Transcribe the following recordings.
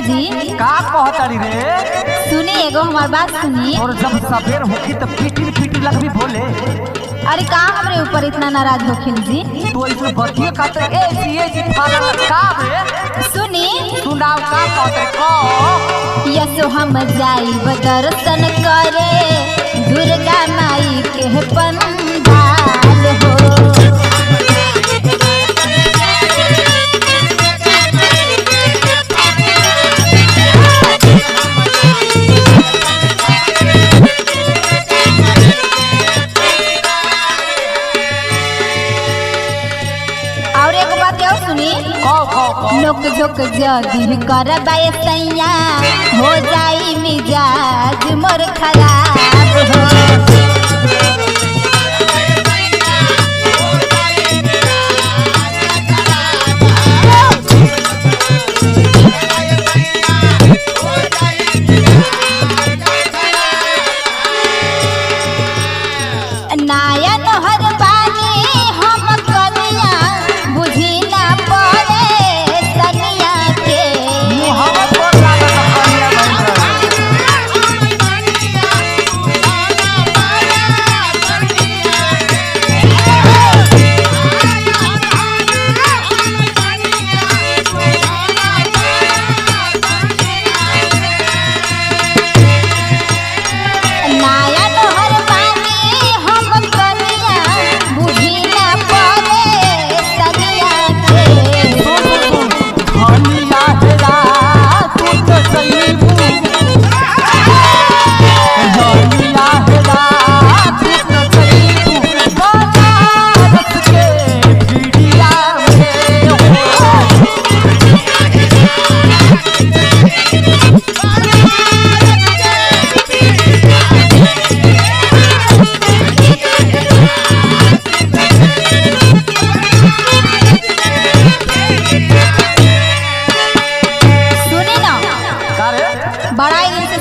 जी का कहताड़ी रे? सुनी एगो हमार बात सुनी। और जब सवेर होखी तो फिटिर फिटिर लगबी बोले। अरे का हमरे ऊपर इतना नाराज होखिन जी? तो इसमें बतियो का तो ए जी फाला का रे? सुनी सुनाव का कहते को यसो हम जाई दर्शन करे दुर्गा माई के पंडाल हो। लोक झोक जदी करबाए सैया हो जाई मिजाज मोर खराब हो। नायन हर बानी हम कनिया बुझी ना पड़े सनिया के।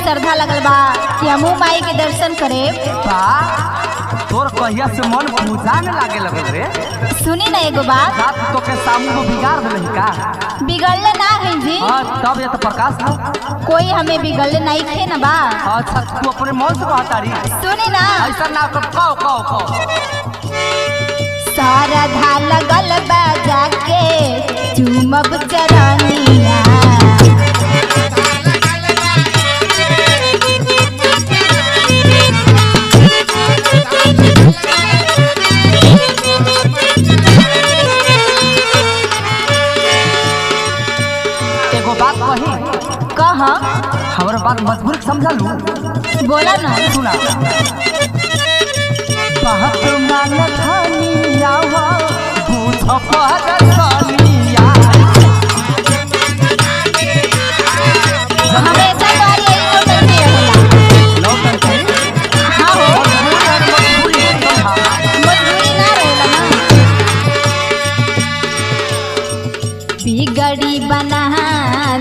श्रद्धा लगल बा कि हमू माई के दर्शन करे। तोर कहिया से मन पूजा में लागे लगल रे? सुनी ना एगो बात। रात तो के सामू को बिगाड़ देलही का? बिगड़ले ना है जी। हां तब ये तो प्रकाश ना कोई हमें बिगड़ले नहीं खे ना बा। अच्छा तू अपने मन से कहताड़ी। सुनी ना ऐसा ना कहो सारा धा लगल बा जाके चुमब चरनिया। एगो बात कही कह हमारा बात मजबूर समझा लू। बोला ना सुना बहुत मान धनिया पूछ परसनिया हमेशा तो यही नौटंकी रहेला। नौटंकी हाँ हो मजबूरी ना रहेला ना। बिगड़ी बना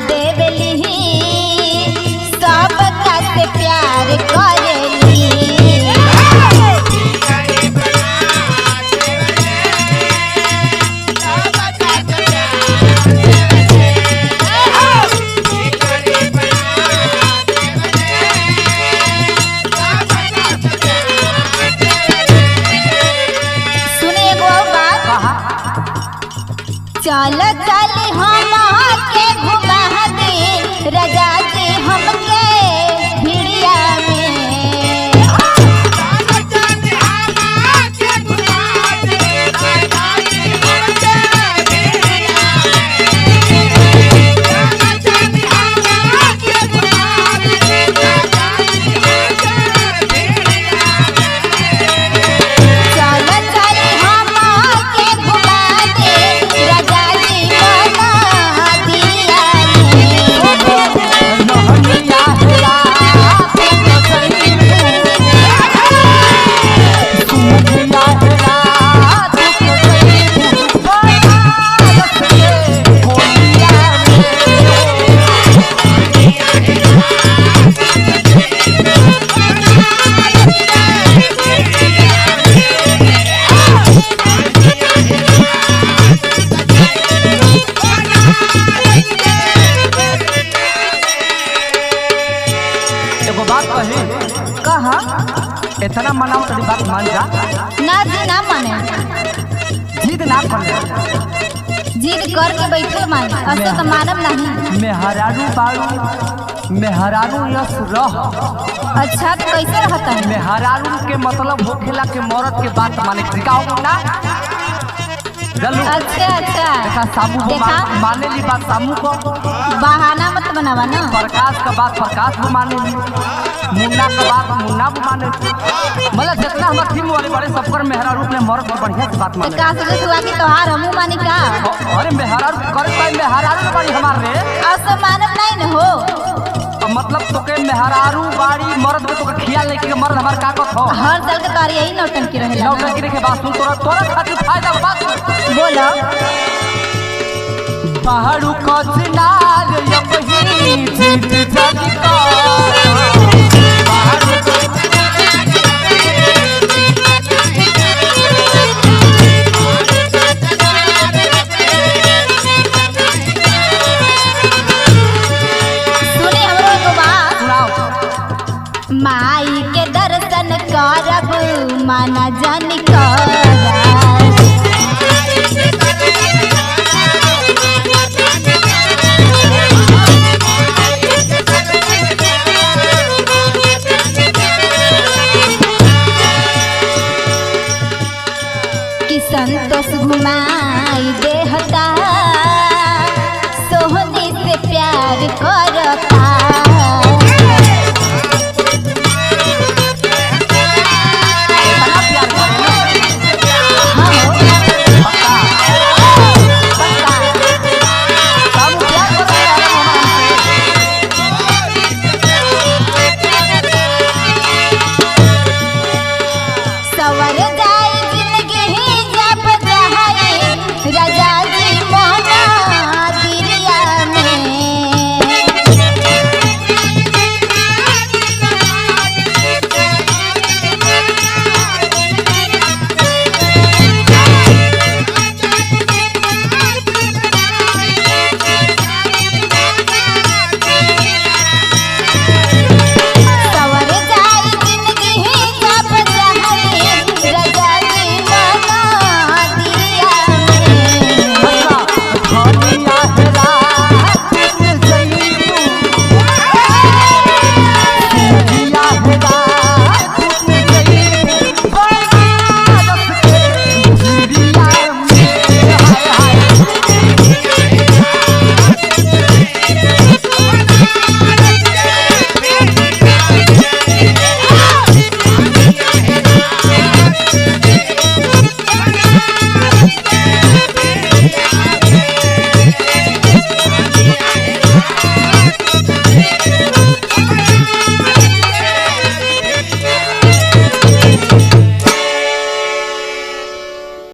देवली सब का से प्यार करेली। चल चल हम के घुमा दे रजा दे हमके भिड़िया में। चल चल हम के घुमा दे रजा जी बना इतना मनाओ तेरी बात मान जा। ना जी ना माने, जिद ना कर जिद करके बैठे माने, असो तो मानब नहीं। मेहरारू बारू मेहरारू यस रह। अच्छा तो कैसे रहता है? मेहरारू के मतलब होखेला के मरद के बात माने सिखाओ ना। जल्लू अच्छा अच्छा देखा सामू को देखा? माने ली बात सामू को। बहाना मत बनावा ना। प्रकाश का बात प्रकाश को माने ली, मुन्ना का बात मुन्ना को माने। मतलब जितना हमारे टीम वाले बड़े सबकर मेहरारू अपने मर्द की बढ़िया से बात माने। का सोचे तू आके तोहार हमू मानी का? अरे मेहरारू करे पाए मेहरारू बड़ी हमारे रे। असो मानब नहीं न हो। मतलब तो के मेहरारू बाड़ी मर्द में तो के खियाल नहीं कि मर्द हमार का कथ हो। हर साल के तार यही नौटंकी रहेला। नौटंकी के बात सुन तोरा खातिर फायदा बात बोलो। पहाड़ू कचनार यही जीत जानी का माई के दर्शन करब माना जान कर। कि संतोष घुमाई देहता सोहनी से प्यार करता।